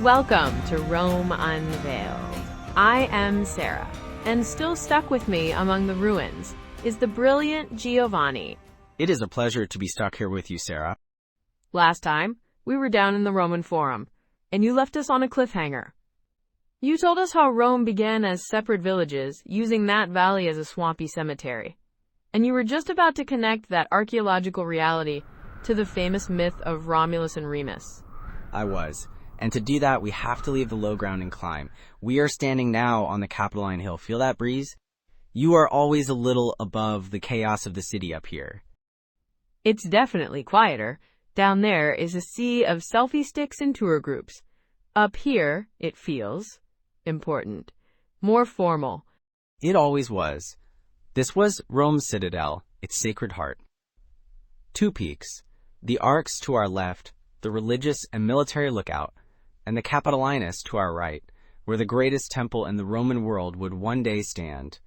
Welcome to Rome Unveiled. I am Sarah, and still stuck with me among the ruins is the brilliant Giovanni. It is a pleasure to be stuck here with you, Sarah. Last time, we were down in the Roman Forum, and you left us on a cliffhanger. You told us how Rome began as separate villages, using that valley as a swampy cemetery. And you were just about to connect that archaeological reality to the famous myth of Romulus and Remus. I was. And to do that, we have to leave the low ground and climb. We are standing now on the Capitoline Hill. Feel that breeze? You are always a little above the chaos of the city up here. It's definitely quieter. Down there is a sea of selfie sticks and tour groups. Up here, it feels important, more formal. It always was. This was Rome's citadel, its sacred heart. Two peaks, the arcs to our left, the religious and military lookout, and the Capitolinus to our right, where the greatest temple in the Roman world would one day stand.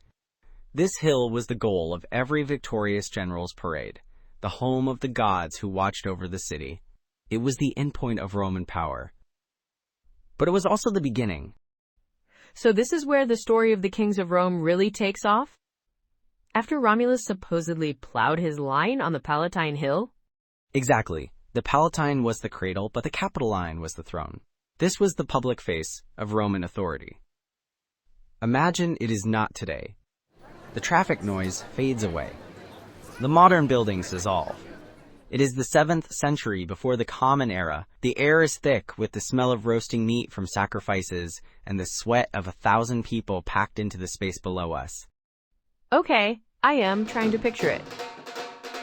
This hill was the goal of every victorious general's parade, the home of the gods who watched over the city. It was the endpoint of Roman power. But it was also the beginning. So this is where the story of the kings of Rome really takes off? After Romulus supposedly plowed his line on the Palatine Hill? Exactly. The Palatine was the cradle, but the Capitoline was the throne. This was the public face of Roman authority. Imagine it is not today. The traffic noise fades away. The modern buildings dissolve. It is the 7th century before the Common Era. The air is thick with the smell of roasting meat from sacrifices and the sweat of 1,000 people packed into the space below us. Okay, I am trying to picture it.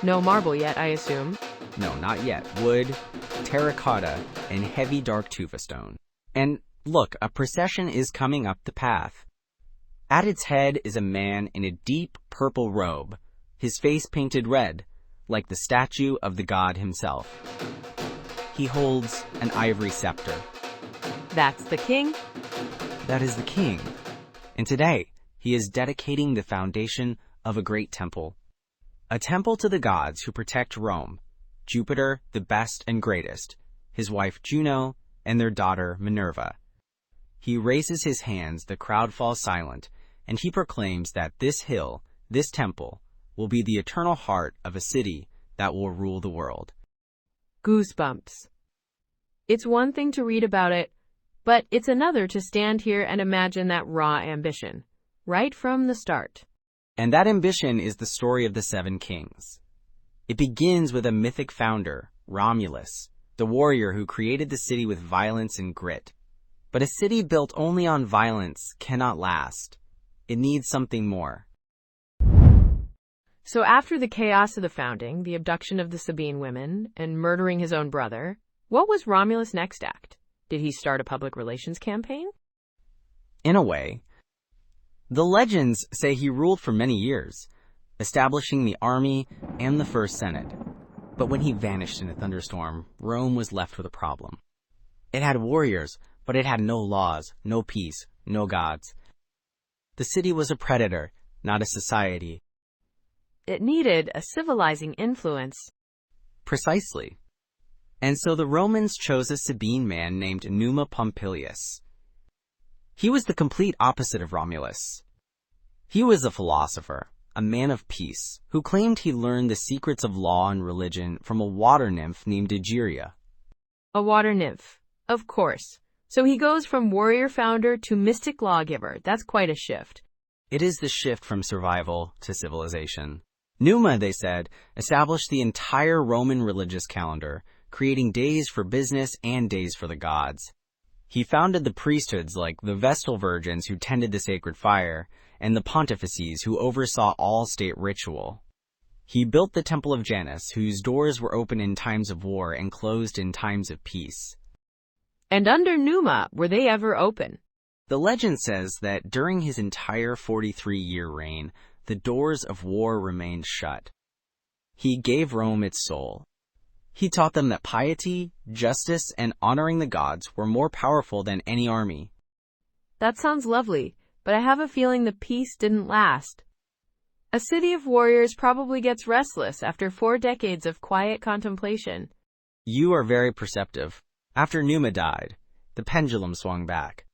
No marble yet, I assume. No, not yet. Wood, terracotta, and heavy dark tufa stone. And look, a procession is coming up the path. At its head is a man in a deep purple robe, his face painted red, like the statue of the god himself. He holds an ivory scepter. That's the king? That is the king. And today, he is dedicating the foundation of a great temple. A temple to the gods who protect Rome. Jupiter, the best and greatest, his wife Juno, and their daughter Minerva. He raises his hands, the crowd falls silent, and he proclaims that this hill, this temple, will be the eternal heart of a city that will rule the world. Goosebumps. It's one thing to read about it, but it's another to stand here and imagine that raw ambition, right from the start. And that ambition is the story of the 7 kings. It begins with a mythic founder, Romulus, the warrior who created the city with violence and grit. But a city built only on violence cannot last. It needs something more. So after the chaos of the founding, the abduction of the Sabine women, and murdering his own brother, what was Romulus' next act? Did he start a public relations campaign? In a way. The legends say he ruled for many years, establishing the army and the first senate. But when he vanished in a thunderstorm, Rome was left with a problem. It had warriors, but it had no laws, no peace, no gods. The city was a predator, not a society. It needed a civilizing influence. Precisely. And so the Romans chose a Sabine man named Numa Pompilius. He was the complete opposite of Romulus. He was a philosopher, a man of peace, who claimed he learned the secrets of law and religion from a water nymph named Egeria. A water nymph, of course. So he goes from warrior founder to mystic lawgiver. That's quite a shift. It is the shift from survival to civilization. Numa, they said, established the entire Roman religious calendar, creating days for business and days for the gods. He founded the priesthoods like the Vestal Virgins who tended the sacred fire, and the pontifices who oversaw all state ritual. He built the Temple of Janus, whose doors were open in times of war and closed in times of peace. And under Numa, were they ever open? The legend says that during his entire 43-year reign, the doors of war remained shut. He gave Rome its soul. He taught them that piety, justice, and honoring the gods were more powerful than any army. That sounds lovely, but I have a feeling the peace didn't last. A city of warriors probably gets restless after 4 decades of quiet contemplation. You are very perceptive. After Numa died, The pendulum swung back.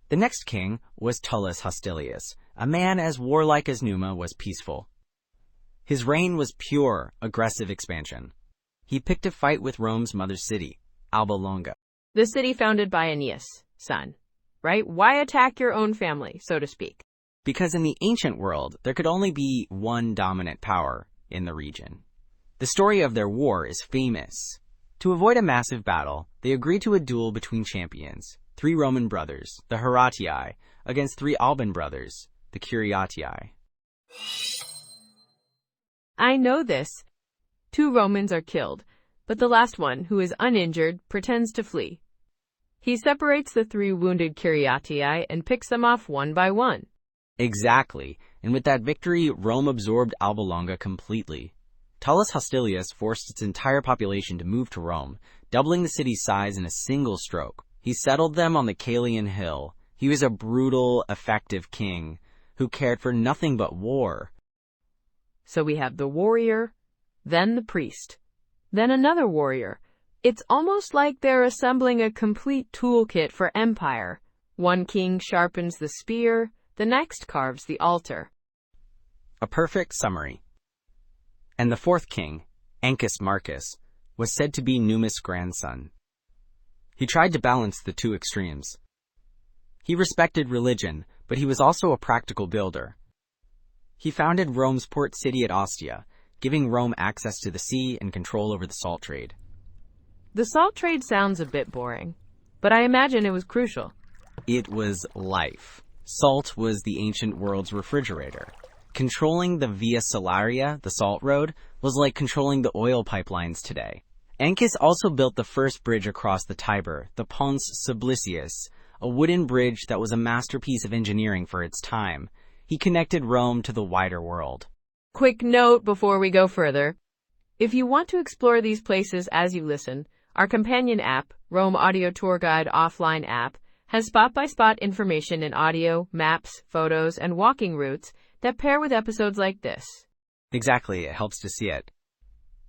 The next king was Tullus Hostilius, a man as warlike as Numa was peaceful. His reign was pure, aggressive expansion. He picked a fight with Rome's mother city, Alba Longa. The city founded by Aeneas' son, right? Why attack your own family, so to speak? Because in the ancient world, there could only be one dominant power in the region. The story of their war is famous. To avoid a massive battle, they agreed to a duel between champions, 3 Roman brothers, the Horatii, against 3 Alban brothers, the Curiatii. I know this. 2 Romans are killed, but the last one, who is uninjured, pretends to flee. He separates the 3 wounded Curiatii and picks them off one by one. Exactly, and with that victory, Rome absorbed Alba Longa completely. Tullus Hostilius forced its entire population to move to Rome, doubling the city's size in a single stroke. He settled them on the Capitoline Hill. He was a brutal, effective king who cared for nothing but war. So we have the warrior, then the priest, then another warrior. It's almost like they're assembling a complete toolkit for empire. One king sharpens the spear, the next carves the altar. A perfect summary. And the 4th king, Ancus Marcus, was said to be Numa's grandson. He tried to balance the 2 extremes. He respected religion, but he was also a practical builder. He founded Rome's port city at Ostia, giving Rome access to the sea and control over the salt trade. The salt trade sounds a bit boring, but I imagine it was crucial. It was life. Salt was the ancient world's refrigerator. Controlling the Via Salaria, the salt road, was like controlling the oil pipelines today. Ancus also built the first bridge across the Tiber, the Pons Sublicius, a wooden bridge that was a masterpiece of engineering for its time. He connected Rome to the wider world. Quick note before we go further. If you want to explore these places as you listen, our companion app, Rome Audio Tour Guide Offline app, has spot-by-spot information in audio, maps, photos, and walking routes that pair with episodes like this. Exactly, it helps to see it.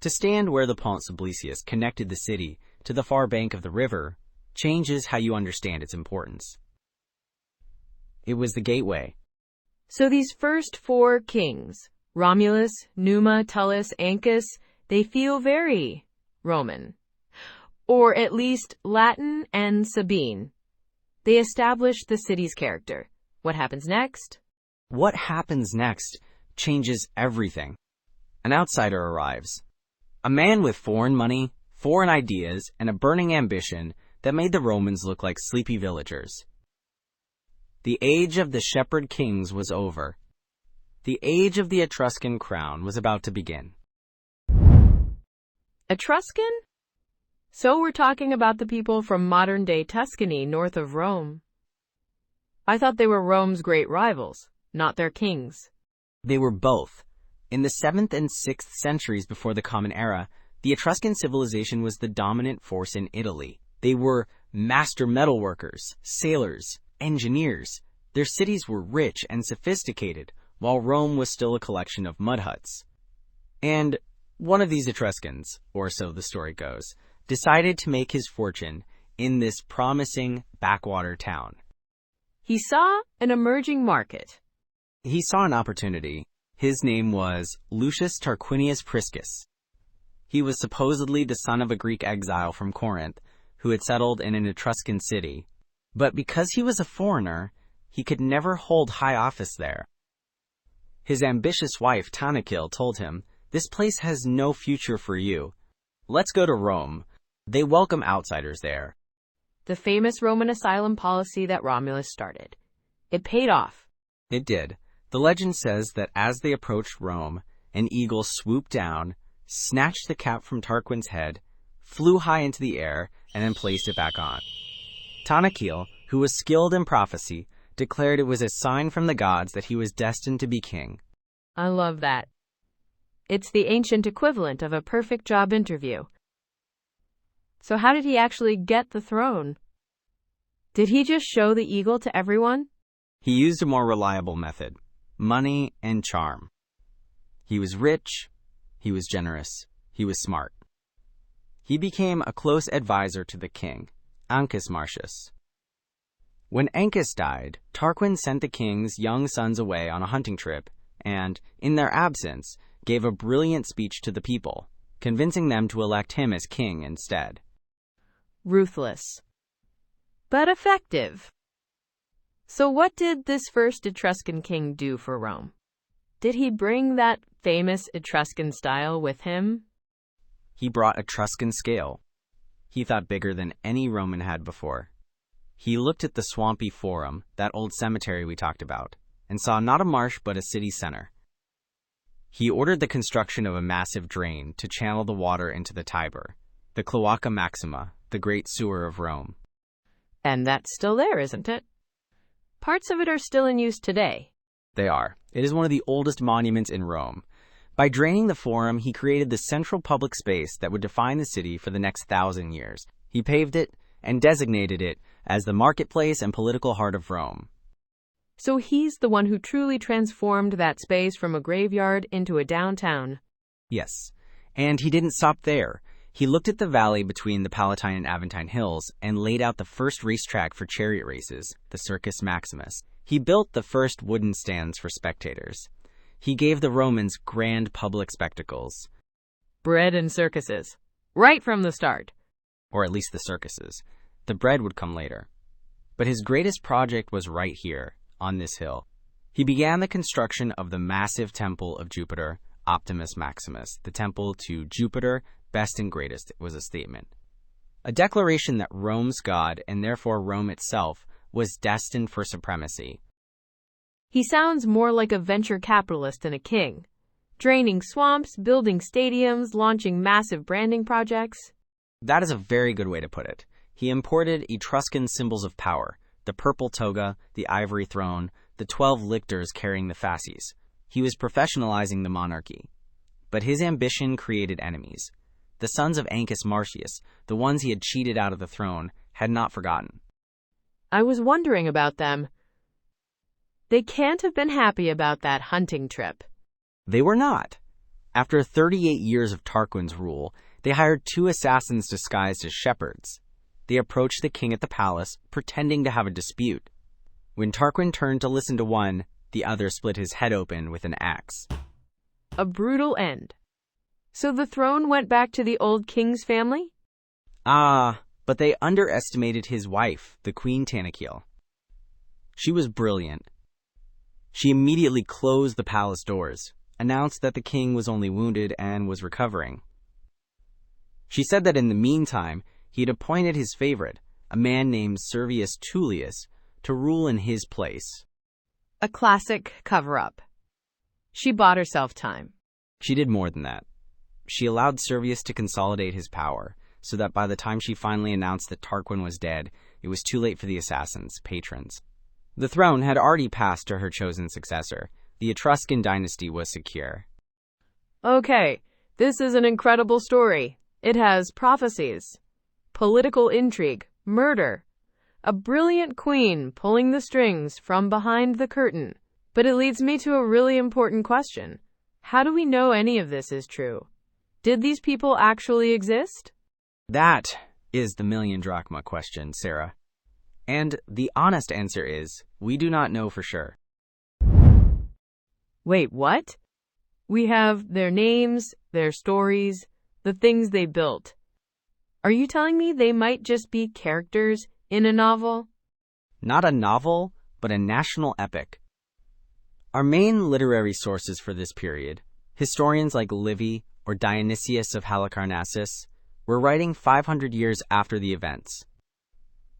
To stand where the Pont Sublicius connected the city to the far bank of the river changes how you understand its importance. It was the gateway. So these first 4 kings, Romulus, Numa, Tullus, Ancus, they feel very Roman. Or at least Latin and Sabine. They established the city's character. What happens next? What happens next changes everything. An outsider arrives. A man with foreign money, foreign ideas, and a burning ambition that made the Romans look like sleepy villagers. The age of the shepherd kings was over. The age of the Etruscan crown was about to begin. Etruscan? So we're talking about the people from modern-day Tuscany north of Rome. I thought they were Rome's great rivals, not their kings. They were both. In the 7th and 6th centuries before the Common Era, the Etruscan civilization was the dominant force in Italy. They were master metalworkers, sailors, engineers. Their cities were rich and sophisticated, while Rome was still a collection of mud huts. And one of these Etruscans, or so the story goes, decided to make his fortune in this promising backwater town. He saw an emerging market. He saw an opportunity. His name was Lucius Tarquinius Priscus. He was supposedly the son of a Greek exile from Corinth who had settled in an Etruscan city. But because he was a foreigner, he could never hold high office there. His ambitious wife, Tanaquil, told him, "This place has no future for you. Let's go to Rome. They welcome outsiders there." The famous Roman asylum policy that Romulus started. It paid off. It did. The legend says that as they approached Rome, an eagle swooped down, snatched the cap from Tarquin's head, flew high into the air, and then placed it back on. Tanaquil, who was skilled in prophecy, declared it was a sign from the gods that he was destined to be king. I love that. It's the ancient equivalent of a perfect job interview. So how did he actually get the throne? Did he just show the eagle to everyone? He used a more reliable method: money and charm. He was rich, he was generous, he was smart. He became a close advisor to the king, Ancus Marcius. When Ancus died, Tarquin sent the king's young sons away on a hunting trip and, in their absence, gave a brilliant speech to the people, convincing them to elect him as king instead. Ruthless, but effective. So what did this first Etruscan king do for Rome? Did he bring that famous Etruscan style with him? He brought Etruscan scale. He thought bigger than any Roman had before. He looked at the swampy forum, that old cemetery we talked about, and saw not a marsh but a city center. He ordered the construction of a massive drain to channel the water into the Tiber, the Cloaca Maxima, the great sewer of Rome. And that's still there, isn't it? Parts of it are still in use today. They are. It is one of the oldest monuments in Rome. By draining the forum, he created the central public space that would define the city for the next 1,000 years. He paved it and designated it as the marketplace and political heart of Rome. So he's the one who truly transformed that space from a graveyard into a downtown. Yes, and he didn't stop there. He looked at the valley between the Palatine and Aventine hills and laid out the first racetrack for chariot races, the Circus Maximus. He built the first wooden stands for spectators. He gave the Romans grand public spectacles. Bread and circuses. Right from the start. Or at least the circuses. The bread would come later. But his greatest project was right here, on this hill. He began the construction of the massive temple of Jupiter, Optimus Maximus. The temple to Jupiter, best and greatest, was a statement. A declaration that Rome's god, and therefore Rome itself, was destined for supremacy. He sounds more like a venture capitalist than a king. Draining swamps, building stadiums, launching massive branding projects. That is a very good way to put it. He imported Etruscan symbols of power, the purple toga, the ivory throne, the 12 lictors carrying the fasces. He was professionalizing the monarchy. But his ambition created enemies. The sons of Ancus Marcius, the ones he had cheated out of the throne, had not forgotten. I was wondering about them. They can't have been happy about that hunting trip. They were not. After 38 years of Tarquin's rule, they hired 2 assassins disguised as shepherds. They approached the king at the palace, pretending to have a dispute. When Tarquin turned to listen to one, the other split his head open with an axe. A brutal end. So the throne went back to the old king's family? But they underestimated his wife, the Queen Tanakiel. She was brilliant. She immediately closed the palace doors, announced that the king was only wounded and was recovering. She said that in the meantime, he had appointed his favorite, a man named Servius Tullius, to rule in his place. A classic cover-up. She bought herself time. She did more than that. She allowed Servius to consolidate his power, so that by the time she finally announced that Tarquin was dead, it was too late for the assassins, patrons. The throne had already passed to her chosen successor. The Etruscan dynasty was secure. Okay, this is an incredible story. It has prophecies, political intrigue, murder, a brilliant queen pulling the strings from behind the curtain. But it leads me to a really important question. How do we know any of this is true? Did these people actually exist? That is the million drachma question, Sarah. And the honest answer is, we do not know for sure. Wait, what? We have their names, their stories, the things they built. Are you telling me they might just be characters in a novel? Not a novel, but a national epic. Our main literary sources for this period, historians like Livy or Dionysius of Halicarnassus, were writing 500 years after the events.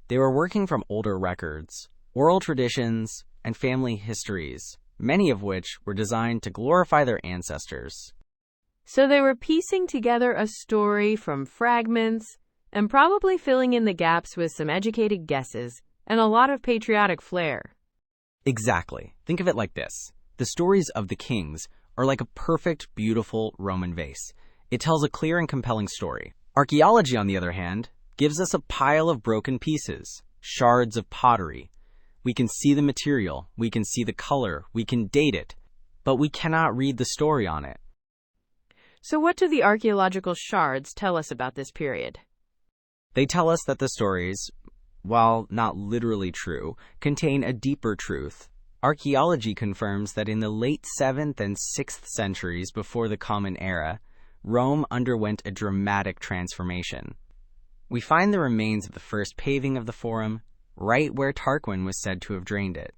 They were working from older records, oral traditions, and family histories, many of which were designed to glorify their ancestors. So they were piecing together a story from fragments and probably filling in the gaps with some educated guesses and a lot of patriotic flair. Exactly. Think of it like this. The stories of the kings are like a perfect, beautiful Roman vase. It tells a clear and compelling story. Archaeology, on the other hand, gives us a pile of broken pieces, shards of pottery. We can see the material, we can see the color, we can date it, but we cannot read the story on it. So what do the archaeological shards tell us about this period? They tell us that the stories, while not literally true, contain a deeper truth. Archaeology confirms that in the late 7th and 6th centuries before the Common Era, Rome underwent a dramatic transformation. We find the remains of the first paving of the Forum, right where Tarquin was said to have drained it.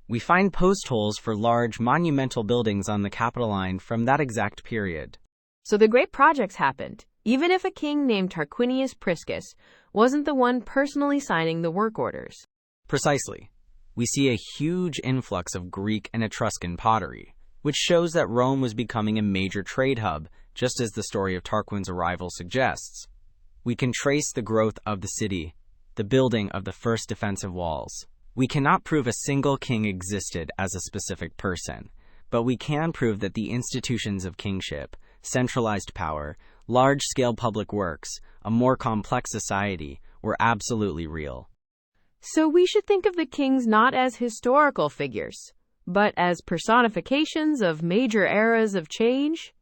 We find post holes for large monumental buildings on the Capitoline from that exact period. So the great projects happened, even if a king named Tarquinius Priscus wasn't the one personally signing the work orders. Precisely. We see a huge influx of Greek and Etruscan pottery, which shows that Rome was becoming a major trade hub, just as the story of Tarquin's arrival suggests. We can trace the growth of the city, the building of the first defensive walls. We cannot prove a single king existed as a specific person, but we can prove that the institutions of kingship, centralized power, large-scale public works, a more complex society, were absolutely real. So we should think of the kings not as historical figures, but as personifications of major eras of change?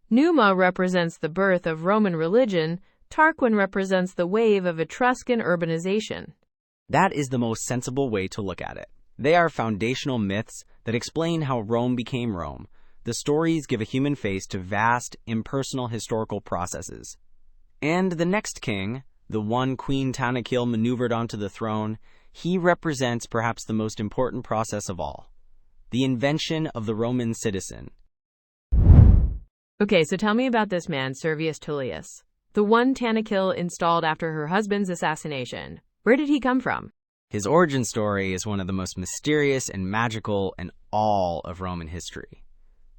Numa represents the birth of Roman religion, Tarquin represents the wave of Etruscan urbanization. That is the most sensible way to look at it. They are foundational myths that explain how Rome became Rome. The stories give a human face to vast, impersonal historical processes. And the next king, the one Queen Tanakiel maneuvered onto the throne, he represents perhaps the most important process of all, the invention of the Roman citizen. Okay, so tell me about this man, Servius Tullius, the one Tanakiel installed after her husband's assassination. Where did he come from? His origin story is one of the most mysterious and magical in all of Roman history.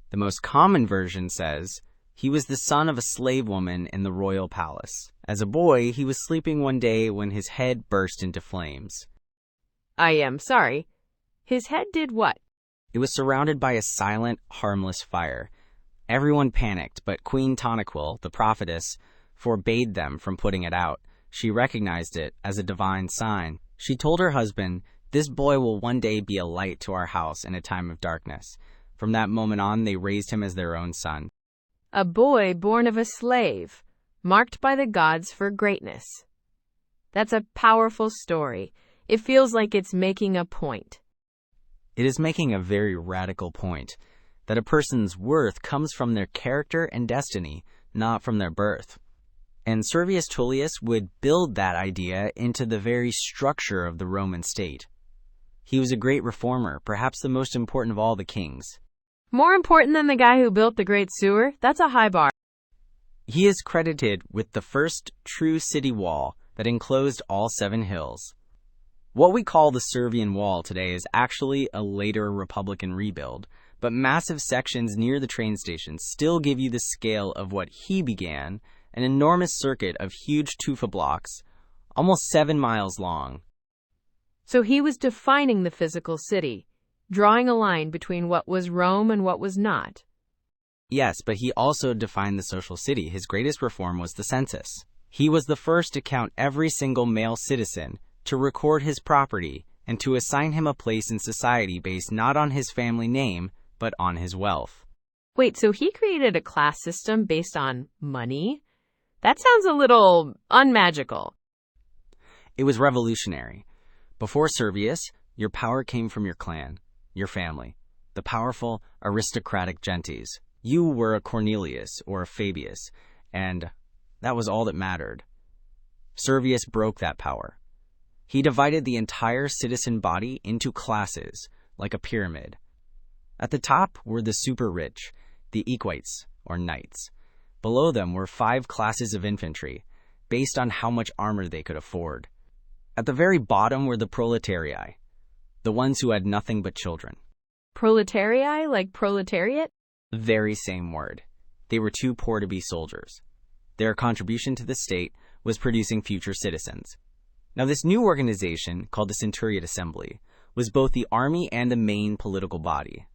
The most common version says he was the son of a slave woman in the royal palace. As a boy, he was sleeping one day when his head burst into flames. I am sorry. His head did what? It was surrounded by a silent, harmless fire. Everyone panicked, but Queen Tanaquil, the prophetess, forbade them from putting it out. She recognized it as a divine sign. She told her husband, "This boy will one day be a light to our house in a time of darkness." From that moment on, they raised him as their own son. A boy born of a slave, marked by the gods for greatness. That's a powerful story. It feels like it's making a point. It is making a very radical point, that a person's worth comes from their character and destiny, not from their birth. And Servius Tullius would build that idea into the very structure of the Roman state. He was a great reformer, perhaps the most important of all the kings. More important than the guy who built the Great Sewer? That's a high bar. He is credited with the first true city wall that enclosed all 7 hills. What we call the Servian Wall today is actually a later Republican rebuild, but massive sections near the train station still give you the scale of what he began, an enormous circuit of huge tufa blocks, almost 7 miles long. So he was defining the physical city, drawing a line between what was Rome and what was not. Yes, but he also defined the social city. His greatest reform was the census. He was the first to count every single male citizen, to record his property, and to assign him a place in society based not on his family name, but on his wealth. Wait, so he created a class system based on money? That sounds a little unmagical. It was revolutionary. Before Servius, your power came from your clan, your family, the powerful aristocratic gentes. You were a Cornelius or a Fabius, and that was all that mattered. Servius broke that power. He divided the entire citizen body into classes, like a pyramid. At the top were the super rich, the equites, or knights. Below them were 5 classes of infantry, based on how much armor they could afford. At the very bottom were the proletarii, the ones who had nothing but children. Proletarii, like proletariat? Very same word. They were too poor to be soldiers. Their contribution to the state was producing future citizens. Now, this new organization, called the Centuriate Assembly, was both the army and the main political body.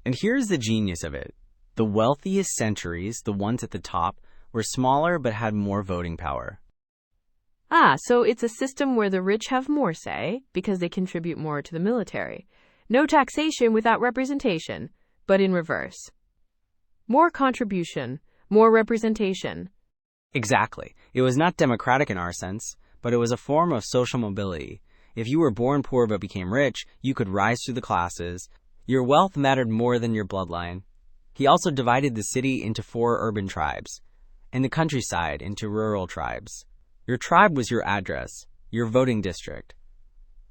And here's the genius of it. The wealthiest centuries, the ones at the top, were smaller but had more voting power. Ah, so it's a system where the rich have more say, because they contribute more to the military. No taxation without representation, but in reverse. More contribution, more representation. Exactly. It was not democratic in our sense, but it was a form of social mobility. If you were born poor but became rich, you could rise through the classes. Your wealth mattered more than your bloodline. He also divided the city into 4 urban tribes, and the countryside into rural tribes. Your tribe was your address, your voting district.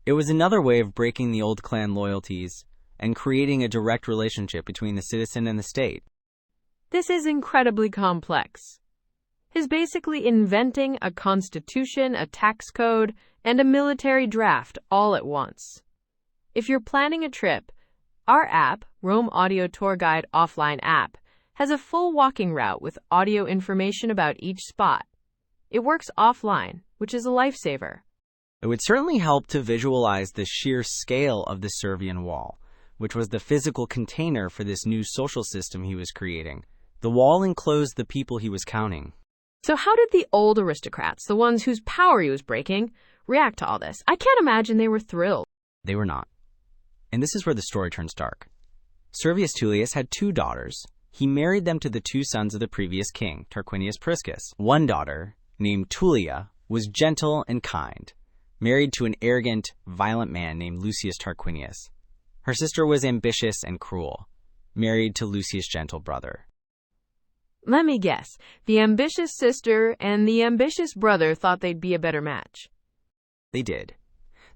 It was another way of breaking the old clan loyalties and creating a direct relationship between the citizen and the state. This is incredibly complex. He's basically inventing a constitution, a tax code, and a military draft all at once. If you're planning a trip, our app, Rome Audio Tour Guide Offline app, has a full walking route with audio information about each spot. It works offline, which is a lifesaver. It would certainly help to visualize the sheer scale of the Servian wall, which was the physical container for this new social system he was creating. The wall enclosed the people he was counting. So how did the old aristocrats, the ones whose power he was breaking, react to all this? I can't imagine they were thrilled. They were not. And this is where the story turns dark. Servius Tullius had 2 daughters. He married them to the 2 sons of the previous king, Tarquinius Priscus. One daughter, named Tullia, was gentle and kind, married to an arrogant, violent man named Lucius Tarquinius. Her sister was ambitious and cruel, married to Lucius' gentle brother. Let me guess. The ambitious sister and the ambitious brother thought they'd be a better match. They did.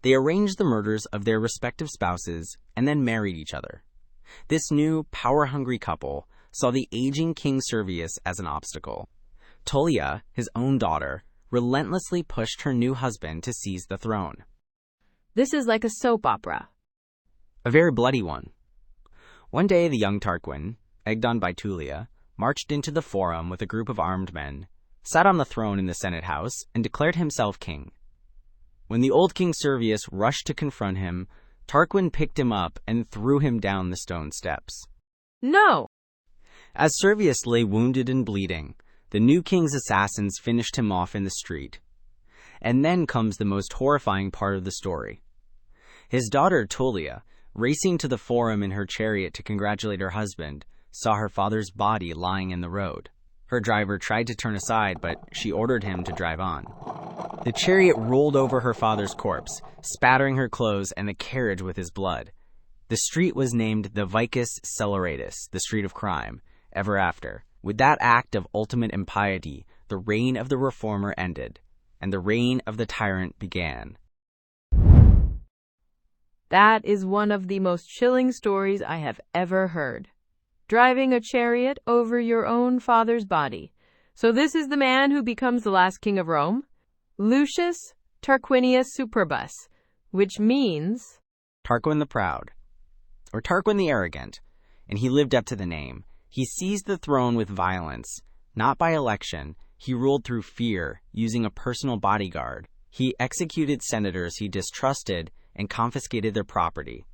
They arranged the murders of their respective spouses and then married each other. This new, power-hungry couple saw the aging King Servius as an obstacle. Tullia, his own daughter, relentlessly pushed her new husband to seize the throne. This is like a soap opera. A very bloody one. One day, the young Tarquin, egged on by Tullia, marched into the forum with a group of armed men, sat on the throne in the Senate house, and declared himself king. When the old King Servius rushed to confront him, Tarquin picked him up and threw him down the stone steps. No! As Servius lay wounded and bleeding, the new king's assassins finished him off in the street. And then comes the most horrifying part of the story. His daughter Tullia, racing to the forum in her chariot to congratulate her husband, saw her father's body lying in the road. Her driver tried to turn aside, but she ordered him to drive on. The chariot rolled over her father's corpse, spattering her clothes and the carriage with his blood. The street was named the Vicus Celeratus, the street of crime, ever after. With that act of ultimate impiety, the reign of the reformer ended, and the reign of the tyrant began. That is one of the most chilling stories I have ever heard. Driving a chariot over your own father's body. So this is the man who becomes the last king of Rome? Lucius Tarquinius Superbus, which means Tarquin the Proud, or Tarquin the Arrogant, and he lived up to the name. He seized the throne with violence, not by election. He ruled through fear, using a personal bodyguard. He executed senators he distrusted and confiscated their property.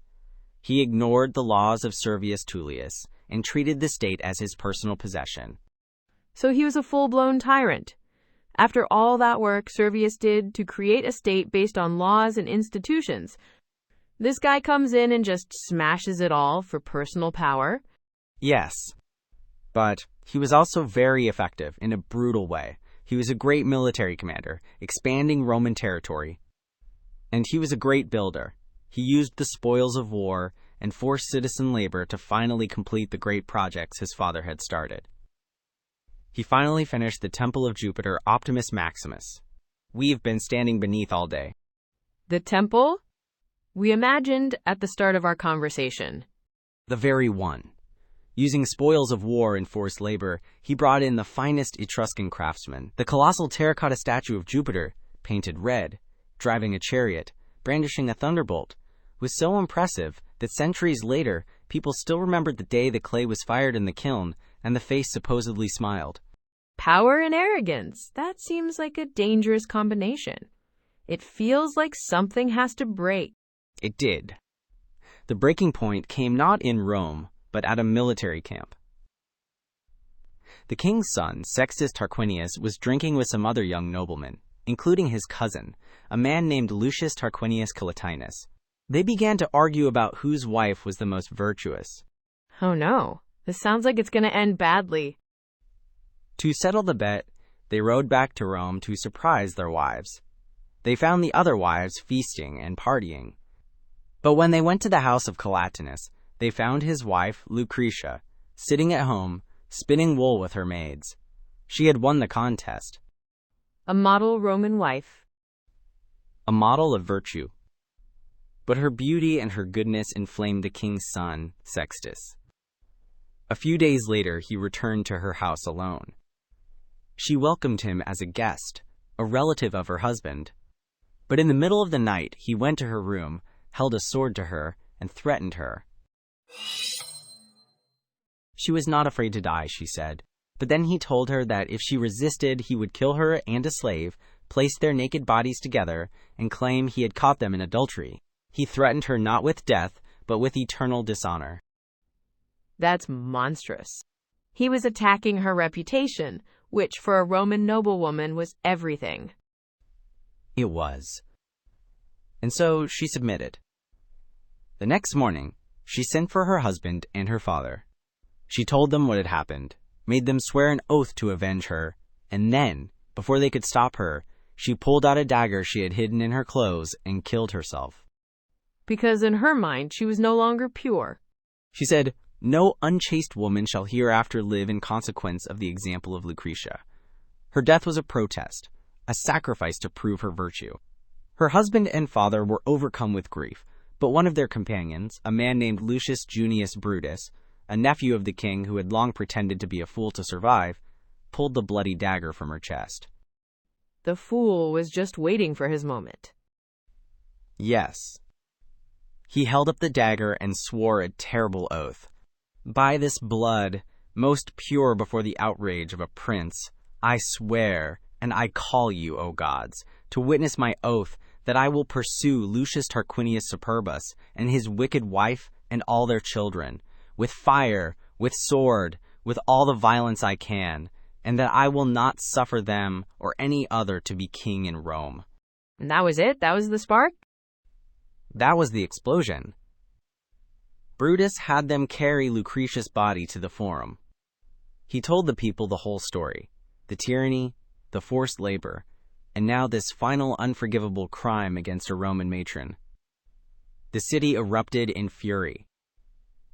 He ignored the laws of Servius Tullius and treated the state as his personal possession. So he was a full-blown tyrant. After all that work Servius did to create a state based on laws and institutions, this guy comes in and just smashes it all for personal power? Yes, but he was also very effective in a brutal way. He was a great military commander, expanding Roman territory. And he was a great builder. He used the spoils of war and forced citizen labor to finally complete the great projects his father had started. He finally finished the Temple of Jupiter Optimus Maximus. We've been standing beneath all day. The temple? We imagined at the start of our conversation. The very one. Using spoils of war and forced labor, he brought in the finest Etruscan craftsmen. The colossal terracotta statue of Jupiter, painted red, driving a chariot, brandishing a thunderbolt, was so impressive that centuries later, people still remembered the day the clay was fired in the kiln and the face supposedly smiled. Power and arrogance. That seems like a dangerous combination. It feels like something has to break. It did. The breaking point came not in Rome, but at a military camp. The king's son, Sextus Tarquinius, was drinking with some other young noblemen, including his cousin, a man named Lucius Tarquinius Collatinus. They began to argue about whose wife was the most virtuous. Oh no, this sounds like it's going to end badly. To settle the bet, they rode back to Rome to surprise their wives. They found the other wives feasting and partying. But when they went to the house of Collatinus, they found his wife, Lucretia, sitting at home, spinning wool with her maids. She had won the contest. A model Roman wife. A model of virtue. But her beauty and her goodness inflamed the king's son, Sextus. A few days later, he returned to her house alone. She welcomed him as a guest, a relative of her husband. But in the middle of the night, he went to her room, held a sword to her, and threatened her. She was not afraid to die, she said. But then he told her that if she resisted, he would kill her and a slave, place their naked bodies together, and claim he had caught them in adultery. He threatened her not with death, but with eternal dishonor. That's monstrous. He was attacking her reputation, which for a Roman noblewoman was everything. It was. And so she submitted. The next morning, she sent for her husband and her father. She told them what had happened, made them swear an oath to avenge her, and then, before they could stop her, she pulled out a dagger she had hidden in her clothes and killed herself. Because in her mind, she was no longer pure. She said, "No unchaste woman shall hereafter live in consequence of the example of Lucretia." Her death was a protest, a sacrifice to prove her virtue. Her husband and father were overcome with grief, but one of their companions, a man named Lucius Junius Brutus, a nephew of the king who had long pretended to be a fool to survive, pulled the bloody dagger from her chest. The fool was just waiting for his moment. Yes. He held up the dagger and swore a terrible oath. "By this blood, most pure before the outrage of a prince, I swear, and I call you, O gods, to witness my oath that I will pursue Lucius Tarquinius Superbus and his wicked wife and all their children, with fire, with sword, with all the violence I can, and that I will not suffer them or any other to be king in Rome." And that was it? That was the spark? That was the explosion. Brutus had them carry Lucretia's body to the forum. He told the people the whole story, the tyranny, the forced labor, and now this final unforgivable crime against a Roman matron. The city erupted in fury.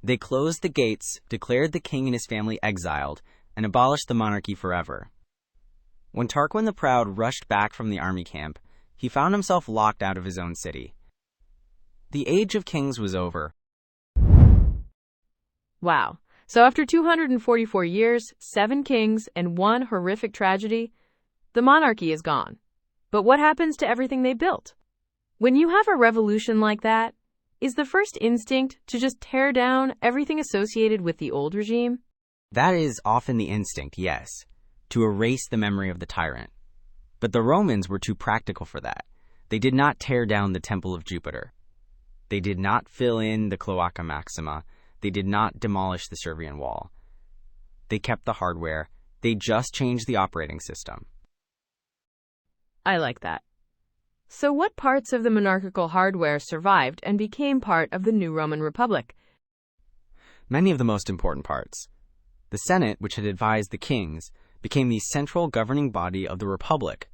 They closed the gates, declared the king and his family exiled, and abolished the monarchy forever. When Tarquin the Proud rushed back from the army camp, he found himself locked out of his own city. The age of kings was over. Wow. So after 244 years, 7 kings, and one horrific tragedy, the monarchy is gone. But what happens to everything they built? When you have a revolution like that, is the first instinct to just tear down everything associated with the old regime? That is often the instinct, yes, to erase the memory of the tyrant. But the Romans were too practical for that. They did not tear down the Temple of Jupiter. They did not fill in the Cloaca Maxima. They did not demolish the Servian Wall. They kept the hardware. They just changed the operating system. I like that. So what parts of the monarchical hardware survived and became part of the new Roman Republic? Many of the most important parts. The Senate, which had advised the kings, became the central governing body of the Republic.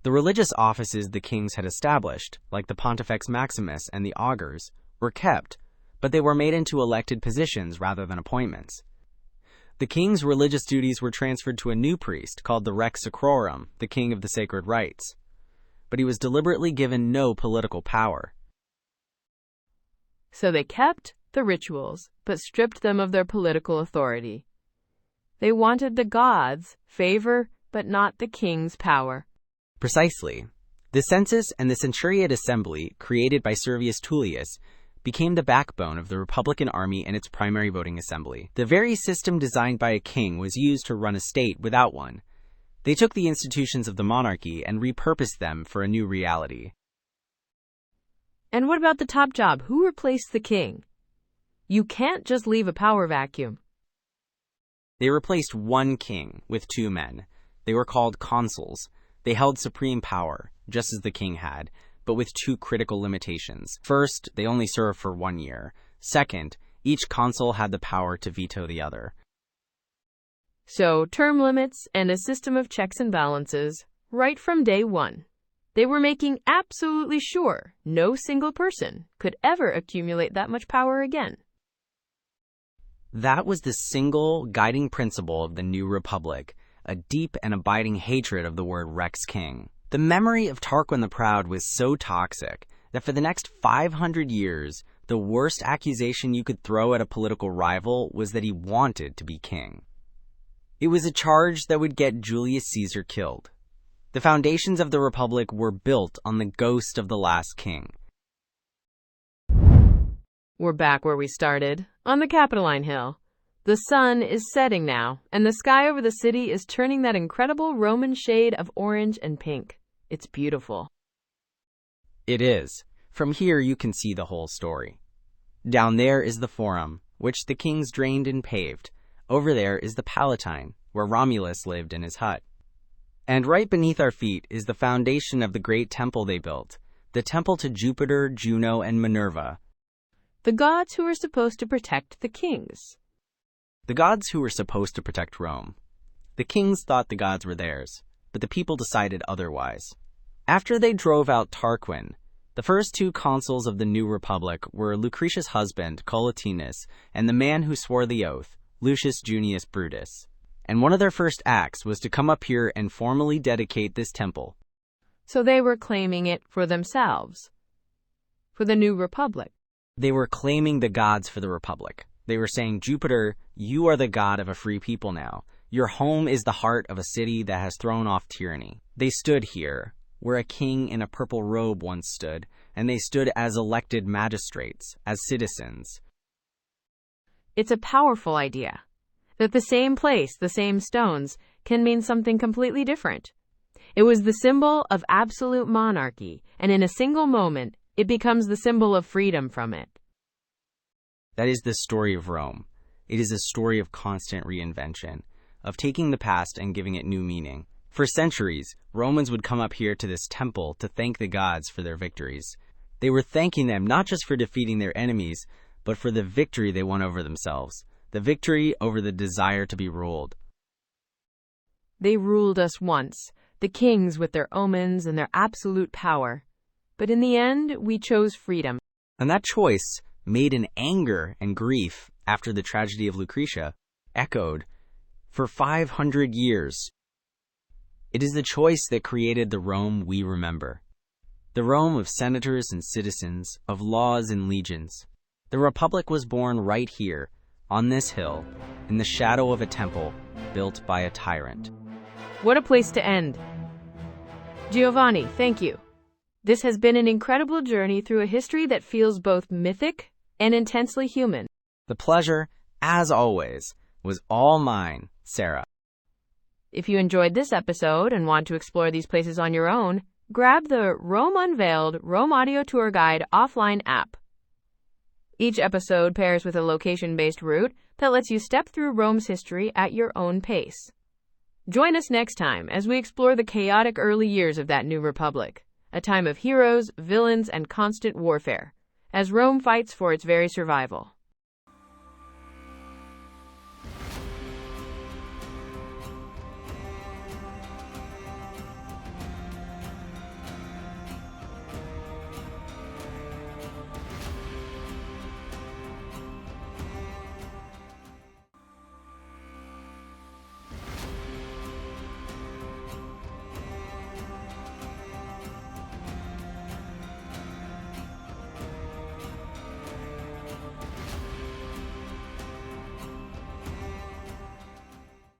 The religious offices the kings had established, like the Pontifex Maximus and the augurs, were kept, but they were made into elected positions rather than appointments. The king's religious duties were transferred to a new priest called the Rex Sacrorum, the king of the sacred rites. But he was deliberately given no political power. So they kept the rituals, but stripped them of their political authority. They wanted the gods' favor, but not the king's power. Precisely. The census and the centuriate assembly, created by Servius Tullius, became the backbone of the Republican army and its primary voting assembly. The very system designed by a king was used to run a state without one. They took the institutions of the monarchy and repurposed them for a new reality. And what about the top job? Who replaced the king? You can't just leave a power vacuum. They replaced one king with 2 men. They were called consuls. They held supreme power, just as the king had, but with 2 critical limitations. First, they only served for 1 year. Second, each consul had the power to veto the other. So, term limits and a system of checks and balances, right from day one. They were making absolutely sure no single person could ever accumulate that much power again. That was the single guiding principle of the new republic, a deep and abiding hatred of the word Rex King. The memory of Tarquin the Proud was so toxic that for the next 500 years, the worst accusation you could throw at a political rival was that he wanted to be king. It was a charge that would get Julius Caesar killed. The foundations of the Republic were built on the ghost of the last king. We're back where we started, on the Capitoline Hill. The sun is setting now, and the sky over the city is turning that incredible Roman shade of orange and pink. It's beautiful. It is. From here you can see the whole story. Down there is the Forum, which the kings drained and paved. Over there is the Palatine, where Romulus lived in his hut. And right beneath our feet is the foundation of the great temple they built, the temple to Jupiter, Juno, and Minerva. The gods who are supposed to protect the kings. The gods who were supposed to protect Rome. The kings thought the gods were theirs, but the people decided otherwise. After they drove out Tarquin, the first two consuls of the new republic were Lucretia's husband, Collatinus, and the man who swore the oath, Lucius Junius Brutus. And one of their first acts was to come up here and formally dedicate this temple. So they were claiming it for themselves, for the new republic. They were claiming the gods for the republic. They were saying, Jupiter, you are the god of a free people now. Your home is the heart of a city that has thrown off tyranny. They stood here, where a king in a purple robe once stood, and they stood as elected magistrates, as citizens. It's a powerful idea, that the same place, the same stones, can mean something completely different. It was the symbol of absolute monarchy, and in a single moment, it becomes the symbol of freedom from it. That is the story of Rome. It is a story of constant reinvention, of taking the past and giving it new meaning. For centuries, Romans would come up here to this temple to thank the gods for their victories. They were thanking them not just for defeating their enemies, but for the victory they won over themselves, the victory over the desire to be ruled. They ruled us once, the kings with their omens and their absolute power. But in the end, we chose freedom. And that choice, made in anger and grief after the tragedy of Lucretia, echoed for 500 years. It is the choice that created the Rome we remember. The Rome of senators and citizens, of laws and legions. The Republic was born right here, on this hill, in the shadow of a temple built by a tyrant. What a place to end. Giovanni, thank you. This has been an incredible journey through a history that feels both mythic and intensely human. The pleasure, as always, was all mine, Sarah. If you enjoyed this episode and want to explore these places on your own, grab the Rome Unveiled Rome Audio Tour Guide offline app. Each episode pairs with a location-based route that lets you step through Rome's history at your own pace. Join us next time as we explore the chaotic early years of that new republic, a time of heroes, villains, and constant warfare, as Rome fights for its very survival.